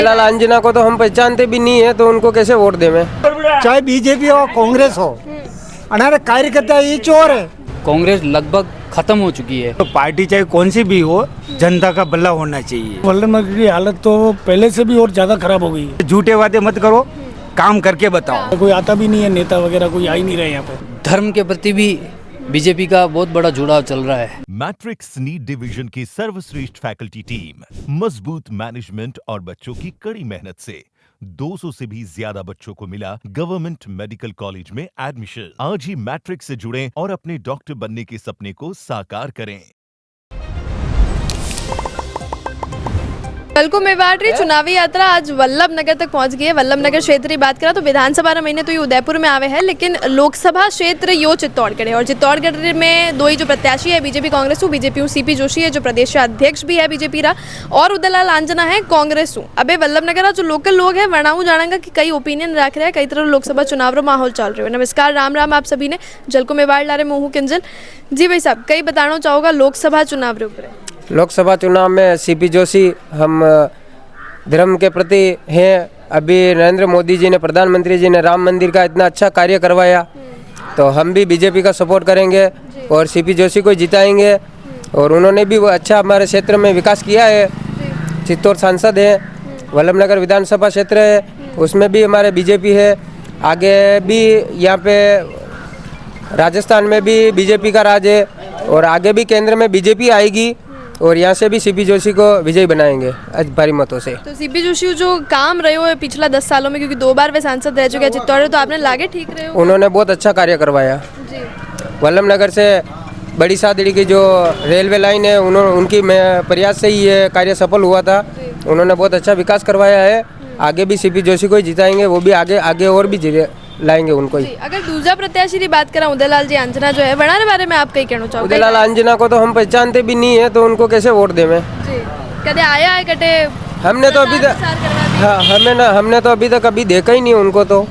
लाल अंजना को तो हम पहचानते भी नहीं है, तो उनको कैसे वोट दें मैं। चाहे बीजेपी हो कांग्रेस हो, हमारे कार्यकर्ता ये चोर है। कांग्रेस लगभग खत्म हो चुकी है। तो पार्टी चाहे कौन सी भी हो, जनता का भला होना चाहिए। वल्लभ की हालत तो पहले से भी और ज्यादा खराब हो गई है। झूठे वादे मत करो, काम करके बताओ। कोई आता भी नहीं है, नेता वगैरह कोई आ ही नहीं रहे यहाँ पे। धर्म के प्रति भी बीजेपी का बहुत बड़ा जुड़ाव चल रहा है। मैट्रिक्स नीट डिवीजन की सर्वश्रेष्ठ फैकल्टी टीम, मजबूत मैनेजमेंट और बच्चों की कड़ी मेहनत से 200 से भी ज्यादा बच्चों को मिला गवर्नमेंट मेडिकल कॉलेज में एडमिशन। आज ही मैट्रिक्स से जुड़ें और अपने डॉक्टर बनने के सपने को साकार करें। कल को मेवाड़ चुनावी यात्रा आज वल्लभ नगर तक पहुंच गई है। वल्लभ नगर क्षेत्र की बात करा तो विधानसभा महीने तो ये उदयपुर में आवे हैं, लेकिन लोकसभा क्षेत्र यो चित्तौड़गढ़ है। और चित्तौड़गढ़ में दो ही जो प्रत्याशी है BJP Congress BJP CP Joshi है जो प्रदेश अध्यक्ष भी है बीजेपी रा, और उदयलाल आंजना है कांग्रेस। अबे वल्लभ नगर जो लोकल लोग है वर्णाऊ जानेगा कि कई ओपिनियन रख रहे हैं, कई तरह लोकसभा चुनाव रो माहौल चल रहे हो। नमस्कार, राम राम आप सभी ने। जलको मेवाड़ ला रहे मोहू किंजल जी। भाई साहब, कई बताना चाहोगा लोकसभा चुनाव रे ऊपर? लोकसभा चुनाव में सीपी जोशी हम धर्म के प्रति हैं। अभी नरेंद्र मोदी जी ने, प्रधानमंत्री जी ने राम मंदिर का इतना अच्छा कार्य करवाया, तो हम भी बीजेपी का सपोर्ट करेंगे और सीपी जोशी को जिताएंगे। और उन्होंने भी वो अच्छा हमारे क्षेत्र में विकास किया है। चित्तौड़ सांसद है, वल्लभ नगर विधानसभा क्षेत्र है, उसमें भी हमारे बीजेपी है। आगे भी यहाँ पे राजस्थान में भी बीजेपी का राज है और आगे भी केंद्र में बीजेपी आएगी और यहाँ से भी सीपी जोशी को विजयी बनाएंगे आज भारी मतों से। तो सीपी जोशी जो काम रहे हो पिछला 10 सालों में, क्योंकि 2 बार वे सांसद रह चुके हैं चित्तौड़, तो आपने लागे ठीक रहे हो? उन्होंने बहुत अच्छा कार्य करवाया जी। वल्लभ नगर से बड़ी सादड़ी की जो रेलवे लाइन है, उनकी प्रयास से ही ये कार्य सफल हुआ था। उन्होंने बहुत अच्छा विकास करवाया है। आगे भी सीपी जोशी को ही जिताएंगे, वो भी आगे और भी लाएंगे उनको ही। अगर दूसरा प्रत्याशी की बात करा उदयलाल जी आंजना जो है, बनाने बारे में आप कहीं कहना चाहोगे? उदयलाल आंजना को तो हम पहचानते भी नहीं है, तो उनको कैसे वोट दें मैं। कदे आया है कटे? हमने तो अभी तक हमने तो अभी तक कभी देखा ही नहीं उनको, तो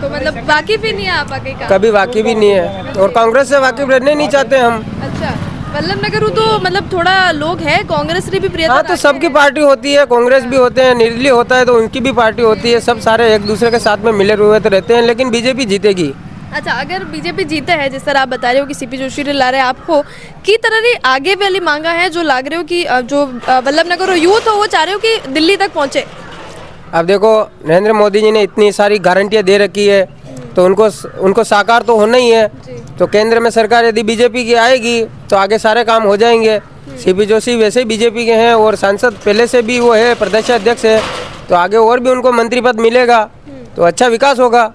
मतलब वाकिफ ही नहीं है आप कहीं? कभी वाकिफ ही नहीं है और कांग्रेस से वाकिफ रहने नहीं चाहते हम। अच्छा, वल्लभ नगर तो मतलब थोड़ा लोग है कांग्रेस से भी प्रियता। हाँ, तो सबकी पार्टी होती है, कांग्रेस भी होते हैं, निर्दलीय होता है तो उनकी भी पार्टी होती है। सब सारे एक दूसरे के साथ में मिले हुए तो रहते हैं, लेकिन बीजेपी जीतेगी। अच्छा, अगर बीजेपी जीते है, जिस तरह आप बता रहे हो कि सीपी जोशी ला रहे हैं आपको, की तरह आगे वाली मांगा है जो लाग रहे हो कि जो वल्लभ नगर यूथ हो वो चाह रहे हो कि दिल्ली तक पहुँचे? अब देखो, नरेंद्र मोदी जी ने इतनी सारी गारंटियाँ दे रखी है, तो उनको साकार तो होना ही है। तो केंद्र में सरकार यदि बीजेपी की आएगी तो आगे सारे काम हो जाएंगे। सीपी जोशी वैसे ही बीजेपी के हैं और सांसद पहले से भी वो है, प्रदेश अध्यक्ष है, तो आगे और भी उनको मंत्री पद मिलेगा तो अच्छा विकास होगा।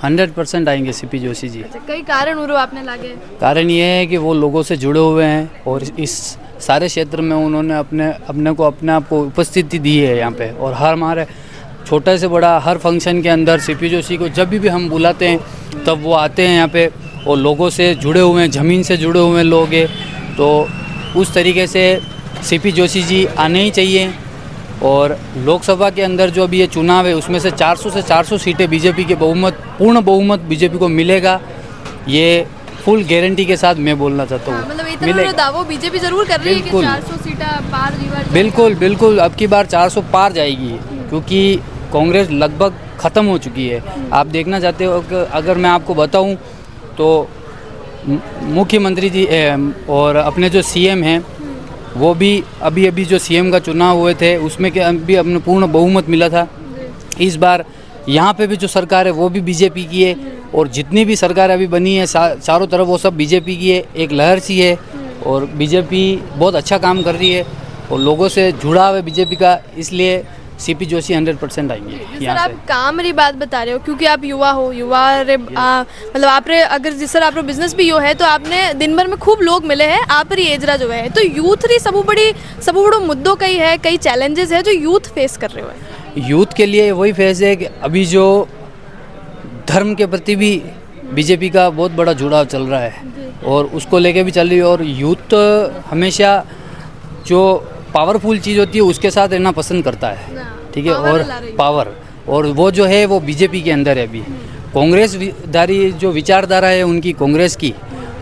100% आएंगे सीपी जोशी जी। कई कारण उरो आपने लागे? कारण ये है कि वो लोगों से जुड़े हुए हैं और इस सारे क्षेत्र में उन्होंने अपने आप को उपस्थिति दी है यहाँ पे। और हमारे छोटा से बड़ा हर फंक्शन के अंदर सीपी जोशी को जब भी हम बुलाते हैं तब वो आते हैं यहाँ पे और लोगों से जुड़े हुए हैं, ज़मीन से जुड़े हुए लोग हैं। तो उस तरीके से सीपी जोशी जी आने ही चाहिए। और लोकसभा के अंदर जो अभी ये चुनाव है उसमें से 400 से 400 सीटें बीजेपी के पूर्ण बहुमत बीजेपी को मिलेगा, ये फुल गारंटी के साथ मैं बोलना चाहता हूँ। मतलब इतना दावा बीजेपी जरूर कर रही है कि 400 सीटें पार जीवन। बिल्कुल अब की बार 400 पार जाएगी, क्योंकि कांग्रेस लगभग ख़त्म हो चुकी है। आप देखना चाहते हो कि अगर मैं आपको बताऊं तो मुख्यमंत्री जी और अपने जो सीएम हैं वो भी अभी जो सीएम का चुनाव हुए थे उसमें के अभी अपने पूर्ण बहुमत मिला था। इस बार यहाँ पे भी जो सरकार है वो भी बीजेपी की है और जितनी भी सरकार अभी बनी है चारों तरफ वो सब बीजेपी की है। एक लहर सी है और बीजेपी बहुत अच्छा काम कर रही है और लोगों से जुड़ाव है बीजेपी का, इसलिए सीपी जोशी 100% आएंगे। सर, आप काम री बात बता रहे हो क्योंकि आप युवा हो, मतलब आप रे अगर जिस तरह आप बिजनेस भी यो है तो आपने दिन भर में खूब लोग मिले हैं, आप री एजरा जो है, तो यूथ री सब बड़ो मुद्दों कई है, कई चैलेंजेस है जो यूथ फेस कर रहे हो? यूथ के लिए वही फेस है कि अभी जो धर्म के प्रति भी बीजेपी का बहुत बड़ा जुड़ाव चल रहा है और उसको लेके भी चल रही है। और यूथ हमेशा जो पावरफुल चीज़ होती है उसके साथ रहना पसंद करता है, ठीक है। और पावर और वो जो है वो बीजेपी के अंदर है। अभी कांग्रेस दारी जो विचारधारा है उनकी, कांग्रेस की,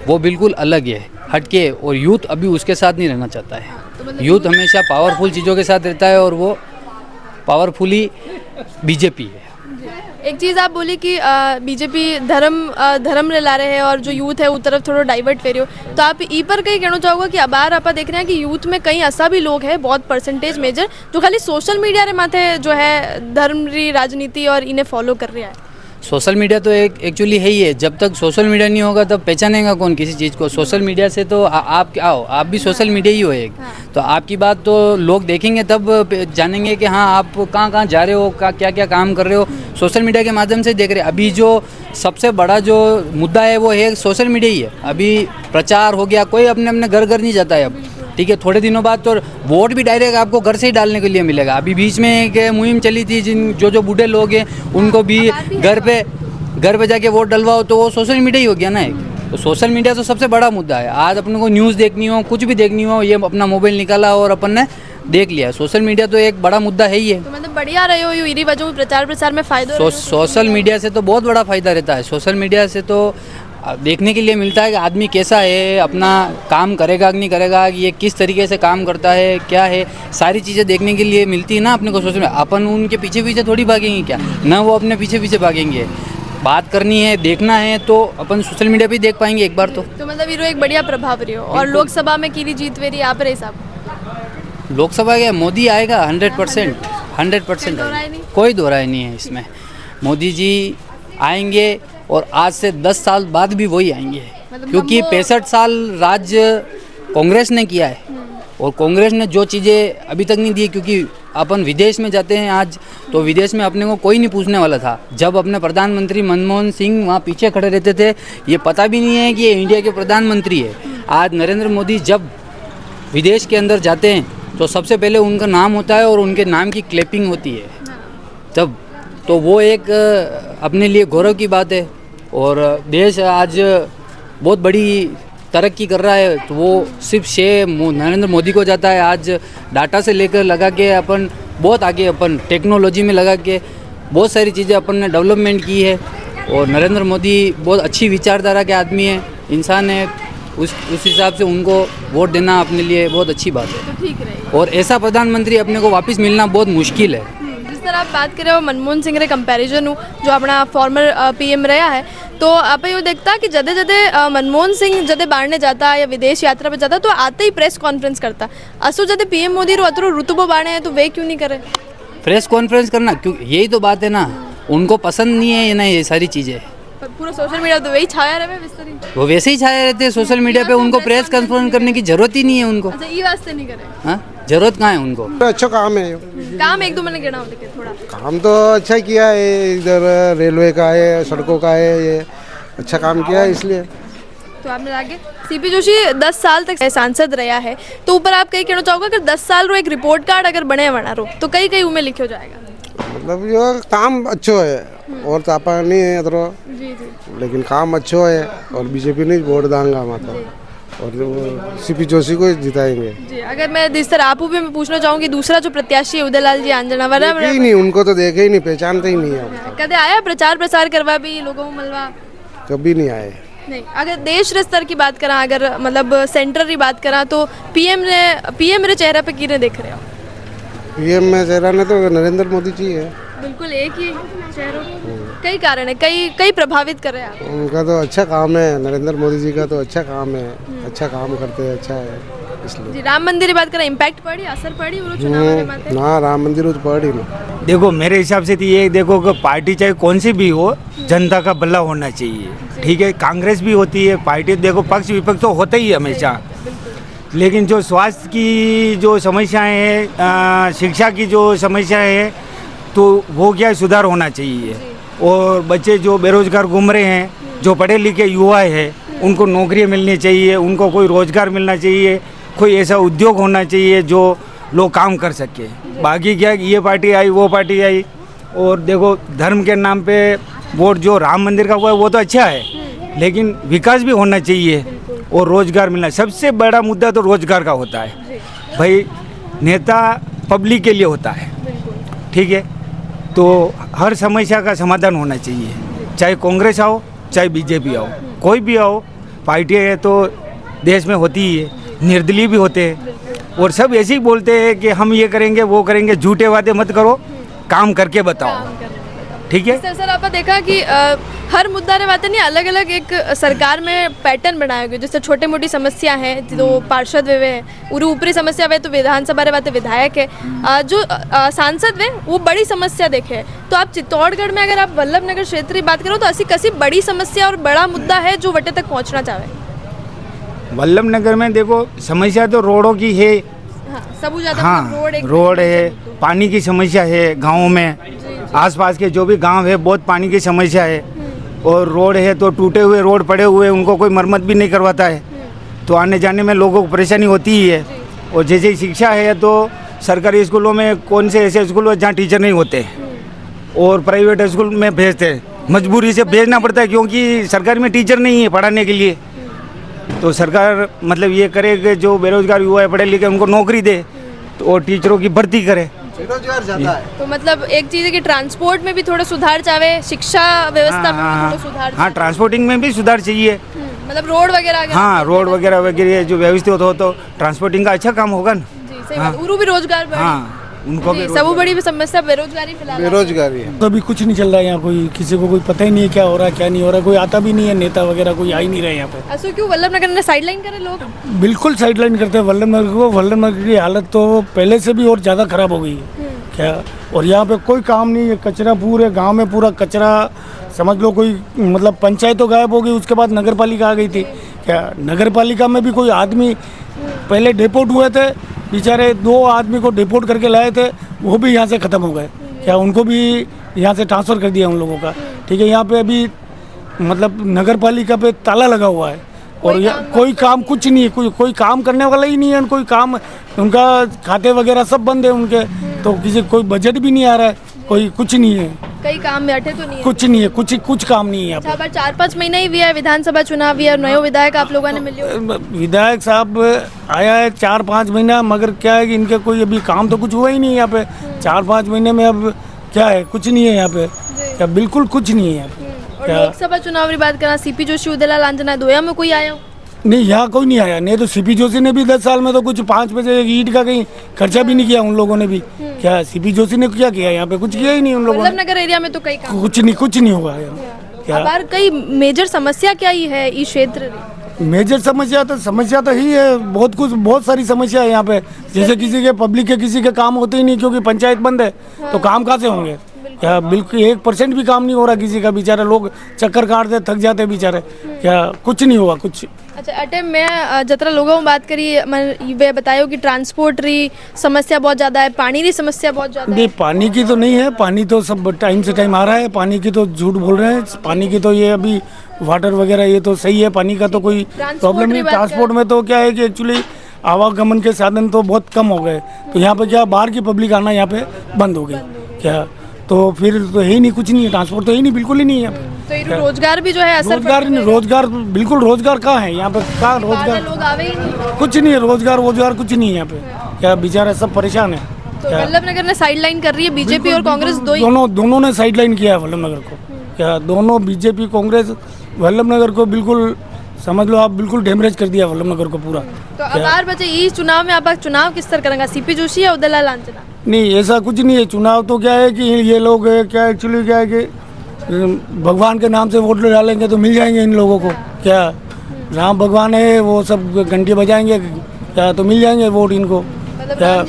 वो बिल्कुल अलग है, हटके, और यूथ अभी उसके साथ नहीं रहना चाहता है। यूथ हमेशा पावरफुल चीज़ों के साथ रहता है और वो पावरफुली बीजेपी है। एक चीज़ आप बोली कि बीजेपी धर्म ला रहे हैं और जो यूथ है वो तरफ थोड़ा डाइवर्ट कर रही हो, तो आप ई पर कहीं कहना चाहोगे कि अबार आप देख रहे हैं कि यूथ में कई ऐसा भी लोग हैं बहुत परसेंटेज मेजर जो खाली सोशल मीडिया रे माथे जो है धर्म री राजनीति और इन्हें फॉलो कर रहा है। सोशल मीडिया तो एक एक्चुअली है ही है, जब तक सोशल मीडिया नहीं होगा तब पहचानेगा कौन किसी चीज़ को। सोशल मीडिया से तो आप आओ, आप भी सोशल मीडिया ही हो एक, तो आपकी बात तो लोग देखेंगे तब जानेंगे कि हाँ आप कहाँ कहाँ जा रहे हो, क्या क्या काम कर रहे हो, सोशल मीडिया के माध्यम से देख रहे हैं। अभी जो सबसे बड़ा जो मुद्दा है वो है सोशल मीडिया ही है। अभी प्रचार हो गया, कोई अपने अपने घर नहीं जाता है अब, ठीक है। थोड़े दिनों बाद तो वोट भी डायरेक्ट आपको घर से ही डालने के लिए मिलेगा। अभी बीच में एक मुहिम चली थी, जो बूढ़े लोग हैं उनको भी घर पे जाके वोट डलवाओ, तो वो सोशल मीडिया ही हो गया ना एक। तो सोशल मीडिया तो सबसे बड़ा मुद्दा है। आज अपने को न्यूज़ देखनी हो, कुछ भी देखनी हो, ये अपना मोबाइल निकाला और अपन ने देख लिया। सोशल मीडिया तो एक बड़ा मुद्दा है ही है। तो मतलब बढ़िया रहे हो इरी वजह प्रचार प्रसार में फायदा सोशल मीडिया से तो बहुत बड़ा फायदा रहता है। सोशल मीडिया से तो देखने के लिए मिलता है कि आदमी कैसा है, अपना काम करेगा कि नहीं करेगा, ये किस तरीके से काम करता है, क्या है, सारी चीज़ें देखने के लिए मिलती है ना अपने को। सोशल मीडिया अपन उनके पीछे पीछे थोड़ी भागेंगे क्या, ना वो अपने पीछे पीछे भागेंगे। बात करनी है, देखना है तो अपन सोशल मीडिया पे देख पाएंगे एक बार तो मतलब हीरो एक बढ़िया प्रभाव रही हो। और लोकसभा में की जीत वेरी आप रहे साहब लोकसभा के मोदी आएगा 100%। कोई दो राय नहीं है इसमें। मोदी जी आएंगे और आज से 10 साल बाद भी वही आएंगे, क्योंकि 65 साल राज्य कांग्रेस ने किया है और कांग्रेस ने जो चीज़ें अभी तक नहीं दी। क्योंकि अपन विदेश में जाते हैं आज, तो विदेश में अपने को कोई नहीं पूछने वाला था। जब अपने प्रधानमंत्री मनमोहन सिंह वहाँ पीछे खड़े रहते थे, ये पता भी नहीं है कि ये इंडिया के प्रधानमंत्री है। आज नरेंद्र मोदी जब विदेश के अंदर जाते हैं तो सबसे पहले उनका नाम होता है और उनके नाम की क्लैपिंग होती है तब, तो वो एक अपने लिए गौरव की बात है। और देश आज बहुत बड़ी तरक्की कर रहा है, तो वो सिर्फ श्रेय नरेंद्र मोदी को जाता है। आज डाटा से लेकर लगा के अपन बहुत आगे, अपन टेक्नोलॉजी में लगा के बहुत सारी चीज़ें अपन ने डेवलपमेंट की है। और नरेंद्र मोदी बहुत अच्छी विचारधारा के आदमी है, इंसान है, उस हिसाब से उनको वोट देना अपने लिए बहुत अच्छी बात है। तो ठीक रहेगा। और ऐसा प्रधानमंत्री अपने को वापस मिलना बहुत मुश्किल है। जिस तरह आप बात कर रहे हो मनमोहन सिंह रे कंपेरिजन हूँ जो अपना फॉर्मर पीएम रहा है, तो आप ये देखता कि जदे जदे मनमोहन सिंह जदे बाढ़ने जाता या विदेश यात्रा पे जाता तो आते ही प्रेस कॉन्फ्रेंस करता। असो जदे पीएम मोदी रो अतरो रुतबो बाढ़े हैं तो वे क्यों नहीं करे प्रेस कॉन्फ्रेंस करना? क्यों, यही तो बात है ना, उनको पसंद नहीं है ना ये सारी चीज़ें। पूरा सोशल मीडिया तो वही छाया रहे विस्तरी। वो वैसे ही छाए रहते हैं सोशल मीडिया पे, उनको प्रेस कॉन्फ्रेंस करने की जरूरत ही नहीं है उनको। अच्छा ये वास्ते नहीं करे? हाँ, जरूरत कहाँ है उनको? अच्छा काम है, काम एक दो मैंने गिना देखिए थोड़ा काम तो अच्छा किया है। इधर रेलवे का है, सड़कों का है, ये अच्छा काम किया है इसलिए। तो आपने आगे सीपी जोशी 10 साल तक सांसद रहा है, तो ऊपर आप कहीं कहना चाहोगे अगर 10 साल रो एक रिपोर्ट कार्ड अगर बने बना रो तो कई कई उमें लिखो जाएगा? मतलब जो काम अच्छो है और तापा नहीं है अतरो, जी, लेकिन काम अच्छो है और बीजेपी नहीं वोट दांगा मतलब, और सीपी जोशी को जिताएंगे जी। अगर मैं जिस तरह आपू भी मैं पूछना चाहूँगी, दूसरा जो प्रत्याशी है उदयलाल जी आंजना वाला ही नहीं, उनको तो देखे ही नहीं, पहचानते ही नहीं है। कदे आया प्रचार प्रसार करवा भी लोगों को मलवा? कभी नहीं आए। नहीं। अगर देश रे स्तर की बात करा, अगर मतलब सेंटर की बात करा, तो पीएम रे चेहरा पे किने देख रहे हो? पीएम में चेहरा ने तो नरेंद्र मोदी जी है, बिल्कुल एक ही चेहरा। कई कारण है, कई प्रभावित कर रहे हैं आप? उनका तो अच्छा काम है, नरेंद्र मोदी जी का तो अच्छा काम है, अच्छा काम करते हैं, अच्छा है इसलिए। जी, राम मंदिर की बात करें, इम्पैक्ट पड़ी, असर पड़ी वो चुनाव के माते? ना राम मंदिर तो पड़ ही ना। देखो मेरे हिसाब से तो ये देखो कि पार्टी चाहे कौन सी भी हो, जनता का भला होना चाहिए, ठीक है। कांग्रेस भी होती है पार्टी, देखो पक्ष विपक्ष तो होता ही है हमेशा, लेकिन जो स्वास्थ्य की जो समस्याएं हैं, शिक्षा की जो समस्याएं हैं, तो वो क्या सुधार होना चाहिए। और बच्चे जो बेरोजगार घूम रहे हैं, जो पढ़े लिखे युवा हैं, उनको नौकरी मिलनी चाहिए, उनको कोई रोजगार मिलना चाहिए, कोई ऐसा उद्योग होना चाहिए जो लोग काम कर सके। बाकी क्या ये पार्टी आई वो पार्टी आई, और देखो धर्म के नाम पे वोट जो राम मंदिर का हुआ है वो तो अच्छा है, लेकिन विकास भी होना चाहिए और रोजगार मिलना। सबसे बड़ा मुद्दा तो रोजगार का होता है भाई, नेता पब्लिक के लिए होता है, ठीक है। तो हर समस्या का समाधान होना चाहिए, चाहे कांग्रेस आओ चाहे बीजेपी आओ, कोई भी आओ, पार्टी है तो देश में होती ही है, निर्दलीय भी होते हैं, और सब ऐसे ही बोलते हैं कि हम ये करेंगे वो करेंगे। झूठे वादे मत करो, काम करके बताओ, ठीक है। सर आपने देखा कि हर मुद्दा रे बातें नहीं अलग अलग एक सरकार में पैटर्न बनाया गया, जैसे छोटी मोटी समस्या है तो पार्षद वे उरी ऊपरी समस्या वे तो विधानसभा रे बातें विधायक है, जो सांसद वे वो बड़ी समस्या देखे। तो आप चित्तौड़गढ़ में अगर आप वल्लभ नगर क्षेत्र की बात करो तो ऐसी कसी बड़ी समस्या और बड़ा मुद्दा है जो वटे तक पहुँचना चाहे? वल्लभ नगर में देखो समस्या तो रोडों की है, हाँ, सब ज्यादा हाँ रोड है, पानी की समस्या है गाँव में, आसपास के जो भी गांव है बहुत पानी की समस्या है, और रोड है तो टूटे हुए रोड पड़े हुए उनको कोई मरम्मत भी नहीं करवाता है, तो आने जाने में लोगों को परेशानी होती ही है। और जैसे शिक्षा है तो सरकारी स्कूलों में कौन से ऐसे स्कूल हैं जहाँ टीचर नहीं होते और प्राइवेट स्कूल में भेजते हैं, मजबूरी से भेजना पड़ता है क्योंकि सरकारी में टीचर नहीं है पढ़ाने के लिए। तो सरकार मतलब ये करे कि जो बेरोजगार युवा है पढ़े लिखे उनको नौकरी दे तो और टीचरों की भर्ती करे। बेरोजगार ज़्यादा है। तो मतलब एक चीज़ है कि ट्रांसपोर्ट में भी थोड़ा सुधार चाहे, शिक्षा व्यवस्था में भी थोड़ा सुधार हाँ ट्रांसपोर्टिंग में भी सुधार चाहिए। मतलब रोड वगैरह अगर हाँ रोड वगैरह वगैरह जो व्यवस्थित हो तो ट्रांसपोर्टिंग का अच्छा काम होगा ना। जी सही बात, उरू भी रोजगार बढ़े। हाँ उनको भी सब बड़ी समस्या बेरोजगारी फिलहाल बेरोजगारी है। तो अभी कुछ नहीं चल रहा है यहाँ, कोई किसी को कोई पता ही नहीं है क्या हो रहा है क्या नहीं हो रहा है, कोई आता भी नहीं है, नेता वगैरह कोई आ ही नहीं रहे यहाँ पे। ऐसा क्यों वल्लभ नगर ने साइडलाइन करे लोग? बिल्कुल साइडलाइन करते हैं वल्लभ नगर को। वल्लभ नगर की हालत तो पहले से भी और ज़्यादा खराब हो गई है क्या, और यहाँ पे कोई काम नहीं है, कचरा पूरे गांव में पूरा कचरा समझ लो, कोई मतलब पंचायत तो गायब हो गई, उसके बाद नगर पालिका आ गई थी क्या। नगर पालिका में भी कोई आदमी पहले डिपोर्ट हुए थे बेचारे, 2 आदमी को डिपोर्ट करके लाए थे, वो भी यहाँ से ख़त्म हो गए क्या, उनको भी यहाँ से ट्रांसफ़र कर दिया उन लोगों का, ठीक है। यहाँ पे अभी मतलब नगर पालिका पे ताला लगा हुआ है और कोई काम कुछ नहीं है, कोई काम करने वाला ही नहीं है, कोई काम, उनका खाते वगैरह सब बंद है उनके, तो किसी कोई बजट भी नहीं आ रहा है, कोई कुछ नहीं है, कई काम में अटे तो नहीं है, कुछ नहीं है, कुछ काम नहीं है यहाँ पे। 4-5 महीना ही हुआ है विधानसभा चुनाव भी है, नयो विधायक आप लोगों ने मिले, विधायक साहब आया है 4-5 महीना, मगर क्या है कि इनके कोई अभी काम तो कुछ हुआ ही नहीं यहाँ पे 4-5 महीने में। अब क्या है, कुछ नहीं है यहाँ पे क्या, बिल्कुल कुछ नहीं है यहाँ पे। और लोकसभा चुनाव की बात करा, सीपी जोशी उदयलाल लांजना दोया में कोई आया? नहीं यहाँ कोई नहीं आया, नहीं तो सीपी जोशी ने भी 10 साल में तो कुछ 5 बजे ईंट का कहीं खर्चा भी नहीं किया उन लोगों ने भी क्या। सीपी जोशी ने क्या किया यहाँ पे, कुछ किया ही नहीं उन लोगों ने। नगर एरिया में तो कई काम, कुछ नहीं हुआ यहाँ क्या। अब कई मेजर समस्या क्या ही है इस क्षेत्र? मेजर समस्या तो ही है, बहुत सारी समस्या है यहाँ पे। जैसे किसी के पब्लिक के किसी के काम होते ही नहीं क्योंकि पंचायत बंद है, तो काम कहाँ से होंगे क्या। बिल्कुल 1% भी काम नहीं हो रहा किसी का, बेचारे लोग चक्कर काटते थक जाते बेचारे क्या, कुछ नहीं हुआ कुछ। अच्छा अटे मैं जतरा लोगों में बात करी, मैं वे बतायो कि ट्रांसपोर्ट री समस्या बहुत ज़्यादा है, पानी री समस्या बहुत ज़्यादा है। नहीं पानी की तो नहीं है, पानी तो सब टाइम से टाइम आ रहा है, पानी की तो झूठ बोल रहे हैं, पानी की तो ये अभी वाटर वगैरह ये तो सही है, पानी का तो कोई प्रॉब्लम नहीं। ट्रांसपोर्ट में तो क्या है कि एक्चुअली आवागमन के साधन तो बहुत कम हो गए, तो यहाँ पे क्या बाहर की पब्लिक आना यहाँ पे बंद हो गई क्या, तो फिर तो है ही नहीं, कुछ नहीं है, ट्रांसपोर्ट तो ही नहीं, बिल्कुल ही नहीं है यहाँ पे। तो ये रोजगार भी जो है रोजगार बिल्कुल रोजगार कहाँ है यहाँ पे, कहाँ रोजगार, लोग आवे ही नहीं, कुछ नहीं है, रोजगार कुछ नहीं है यहाँ पे क्या, बेचारे सब परेशान है। तो वल्लभ नगर ने साइडलाइन कर रही है बीजेपी और कांग्रेस दोनों ने साइडलाइन किया है वल्लभ नगर को क्या, दोनों बीजेपी कांग्रेस वल्लभ नगर को बिल्कुल समझ लो आप, बिल्कुल डैमेज कर दिया वल्लभ नगर को पूरा। तो अब बार बचे इस चुनाव में आप चुनाव किस तरह करेंगे, सीपी जोशी या उदयलाल लांजना? नहीं ऐसा कुछ नहीं है, चुनाव तो क्या है कि ये लोग क्या एक्चुअली क्या है कि भगवान के नाम से वोट डालेंगे तो मिल जाएंगे इन लोगों को क्या, राम भगवान है वो सब घंटी बजाएंगे क्या तो मिल जाएंगे वोट इनको क्या,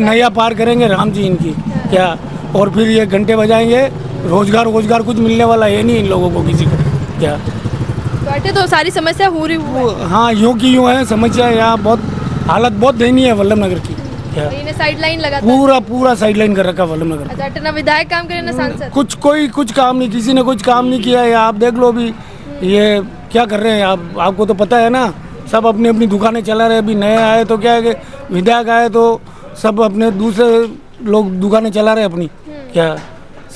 नया पार करेंगे राम जी इनकी क्या, और फिर ये घंटे बजाएंगे, रोजगार कुछ मिलने वाला है नहीं इन लोगों को किसी को क्या। तो सारी समस्या हो रही हाँ यूँ की यूँ है समस्या, यहाँ बहुत हालत बहुत दयनीय है वल्लभ नगर की क्या, साइडलाइन लगा पूरा साइडलाइन कर रखा वल्लभ नगर। अच्छा ना विधायक काम करे ना सांसद, कुछ काम नहीं, किसी ने कुछ काम नहीं किया है। आप देख लो अभी ये क्या कर रहे हैं, आपको तो पता है ना, सब अपनी अपनी दुकानें चला रहे हैं। अभी नए आए तो क्या है कि विधायक आए तो सब अपने दूसरे लोग दुकानें चला रहे हैं अपनी क्या,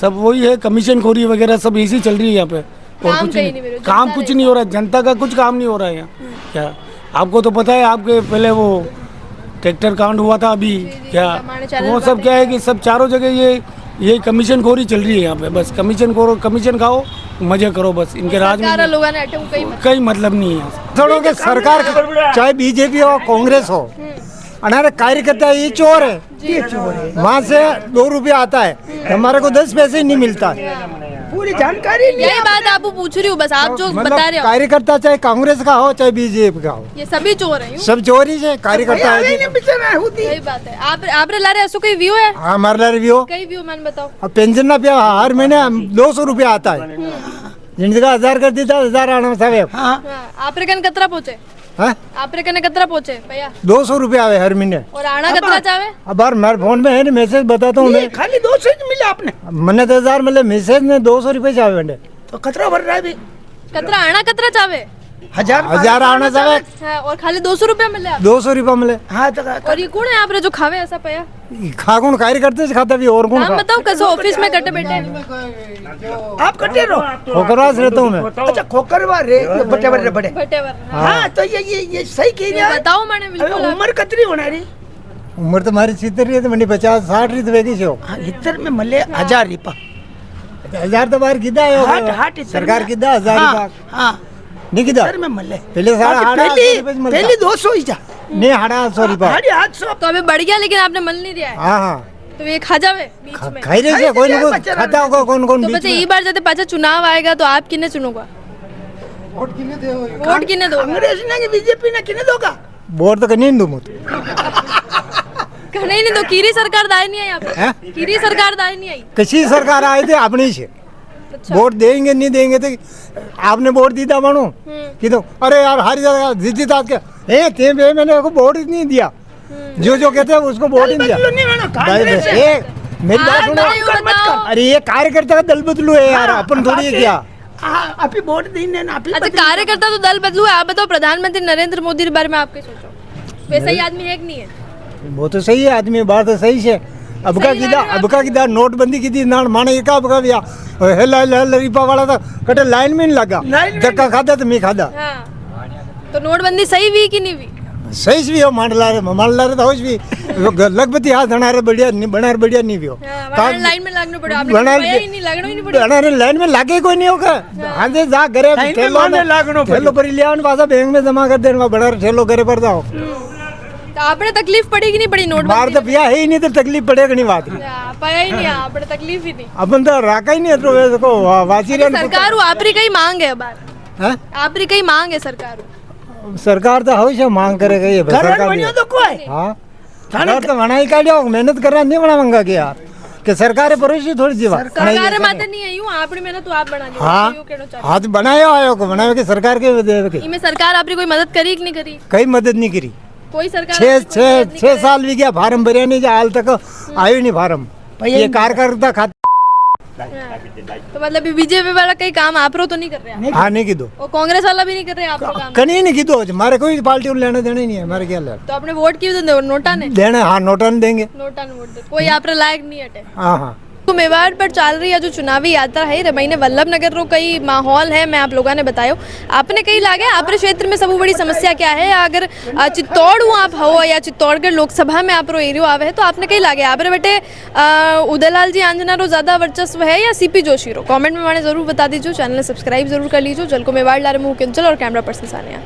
सब वही है, कमीशन खोरी वगैरह सब ऐसी चल रही है यहाँ पे, और कुछ नहीं, काम कुछ नहीं हो रहा है, जनता का कुछ काम नहीं हो रहा है यहाँ क्या। आपको तो पता है, आपके पहले वो ट्रैक्टर कांड हुआ था अभी क्या, वो सब क्या है कि सब चारों जगह ये कमीशन खोरी चल रही है यहाँ पे, बस कमीशन खाओ मजे करो, बस इनके राज में कई मतलब नहीं है। थोड़ों के सरकार चाहे बीजेपी हो कांग्रेस हो, हमारे कार्यकर्ता ये चोर है, वहाँ से 2 रुपया आता है, हमारे को 10 पैसे ही नहीं मिलता है। पूरी जानकारी नहीं यही बात आपको पूछ रही हूँ, बस आप जो मतलब बता रहे हो कार्यकर्ता चाहे कांग्रेस का हो चाहे बीजेपी का हो, ये सभी चोर हैं यूं? सब चोरी से कार्यकर्ता है जी। सही बात है। आप ला रहे ऐसो कोई व्यू है? हाँ, हमारे रिव्यू कई व्यू मैंने बताओ। अब पेंशन ना पिया हर महीने 200 रुपया आता है, जिनका 1000 कर देता 1000 आना साहब। हाँ, आप रेकन कतरा पहुँचे? हाँ, आप रेकन कतरा पहुँचे भैया? 200 रुपया आवे हर महीने। और आना कतरा चाहे? अब बार मेरे फोन में है ना मैसेज बताता हूँ मैं, खाली 200 ही मिला आपने मैंने 10,000 मिले मैसेज में 200 रुपये चाहे बेटे। तो कतरा भर रहा है अभी कतरा आना कतरा चाहे? 1000 आना चाहे, हाँ, और खाली 200 रुपया मिले आप? 200 रुपया मिले। हाँ तो और ये कौन है आप रे जो खावे ऐसा पया? खा कौन कार्यकर्ते से खाता भी और कौन नाम खा? बताओ कैसे ऑफिस में कटे बैठे? आप कटे रहो। खोकरवास रहता हूँ मैं। अच्छा खोकरवा रे बटे बटे बटे। बटेवर। हाँ तो ये सही कह रहे हैं। बताओ मैंने अबे बिल्कुल। उम्र कतरी होना रही? उम्र तो हमारी 70 रही है, तो मैंने 50-60 रही तो वेगी से हो। हाँ इतर में मले 1000 रिपा 1000 तो बाहर किदा हाट है हाट सरकार किदा 1000 हाँ रुपया हाँ नहीं किदा इतर में मले पहले साढ़े 800 रुपये मिलता पहले 200 ही जा नहीं 850 रुपया। 850 तो अभी बढ़ गया लेकिन आपने मन नहीं दिया है। हाँ हाँ तो ये खा जावे बीच में। खाई रही है कोई ना कोई खाता होगा कौन कौन तो बीच बच्चे में। ये बार जब पाछा चुनाव आएगा तो आप किन्ने चुनोगा? वोट किन्ने दोगे? कांग्रेस ने कि बीजेपी ने किने दोगा? वोट तो कहीं नहीं दूँ नहीं नहीं तो कीरी सरकार दाई नहीं आई यहाँ हैं? पे। कीरी सरकार दाई नहीं आई। किसी सरकार आए थे अपनी से वोट देंगे नहीं देंगे तो आपने वोट दी था मानो कि तो अरे यार हरी जगह जीती था क्या ते बे मैंने को वोट ही नहीं दिया, जो कहते हैं उसको वोट ही नहीं दिया। नहीं मैंने कांग्रेस है। ए, मेरी बात हाँ, सुनो, बताओ, बताओ। अरे ये कार्यकर्ता का दल बदलू है यार, अपन थोड़ी है क्या। आप ही वोट देने ना आप ही अच्छा कार्यकर्ता तो दल बदलू है। आप बताओ प्रधानमंत्री नरेंद्र मोदी के बारे में आप क्या सोचो? वैसा ही आदमी है कि नहीं है? वो तो सही है आदमी, बात तो सही है। अब का किदा नोटबंदी की थी ना माने ये का अब का भैया हेला हेला रिपा वाला था कटे लाइन में नहीं लगा, जक्का खादा तो मैं खादा। हाँ। तो नोटबंदी सही हुई कि नहीं हुई? सही भी हो मान ला रहे तो होश भी लगभग हाथ बना रहे बढ़िया नहीं बना रहे बढ़िया नहीं भी हो वरना लाइन में लगना पड़ा। आपने कहा ही नहीं लगना ही नहीं पड़ा। बना रहे लाइन में लागे कोई नहीं होगा। हाँ दे जा घरे ठेलो पर लिया पासा बैंक में जमा कर देना बड़ा ठेलो घरे पर जाओ। तो आपने तकलीफ पड़ी कि नहीं पड़ी बाहर नोटबंदी? तो पिया है ही नहीं तो तकलीफ पड़ेगा नहीं बात पाया ही नहीं आपने तकलीफ ही नहीं। अपन तो राका ही नहीं है तो वैसे को वासी सरकार आपरी कई मांग है बार हैं? आपरी कई मांग है सरकार। सरकार तो हमेशा मांग करेगा ये सरकार भी। बनियो तो कोई हाँ घर तो बना ही काढ़िया मेहनत कर रहा नहीं बना मंगा के यार कि सरकार परोसी थोड़ी जीवा सरकार माते नहीं है यूं आपरी मेहनत तो आप बना दी। हाँ यूं कहना चाहते हाँ तो बनाया आयो को बनाया कि सरकार के देवे के इनमें सरकार आपरी कोई मदद करी कि नहीं करी? कई मदद नहीं करी। कोई सरकार आपरी कोई मदद नहीं 6 करे। साल भी गया फार्म भरिया नहीं हाल तक आयो नहीं फार्म ये कार्यकर्ता खाता हाँ। तो मतलब बीजेपी वाला कई काम आप रो तो नहीं कर रहे हैं? हाँ नहीं की दो और कांग्रेस वाला भी नहीं कर रहे हैं आप लोग काम? कहीं नहीं की दो हमारे कोई पार्टी को लेना देना ही नहीं है हमारे क्या लेना तो आपने वोट की तो नोटा ने देना। हाँ नोटा नहीं देंगे। नोटा ने वोट दे कोई आप लायक नहीं हटे। हाँ हाँ तो मेवाड़ पर चल रही है जो चुनावी यात्रा है रमईने वल्लभ नगर रो कई माहौल है मैं आप लोगों ने बतायो। आपने कहीं लागे आपरे क्षेत्र में सबसे बड़ी समस्या क्या है? अगर चित्तौड़ हूँ आप हो या चित्तौड़गढ़ लोकसभा में आप रो एरियो आवे है तो आपने कहीं लागे आपरे बेटे उदयलाल जी आंजना रो ज्यादा वर्चस्व है या सीपी जोशी रो? कमेंट में मैंने जरूर बता दीजिए। चैनल सब्सक्राइब जरूर कर लीजिए। जल को मेवाड़ ला रहे मुँह और कैमरा पर्सन सानिया।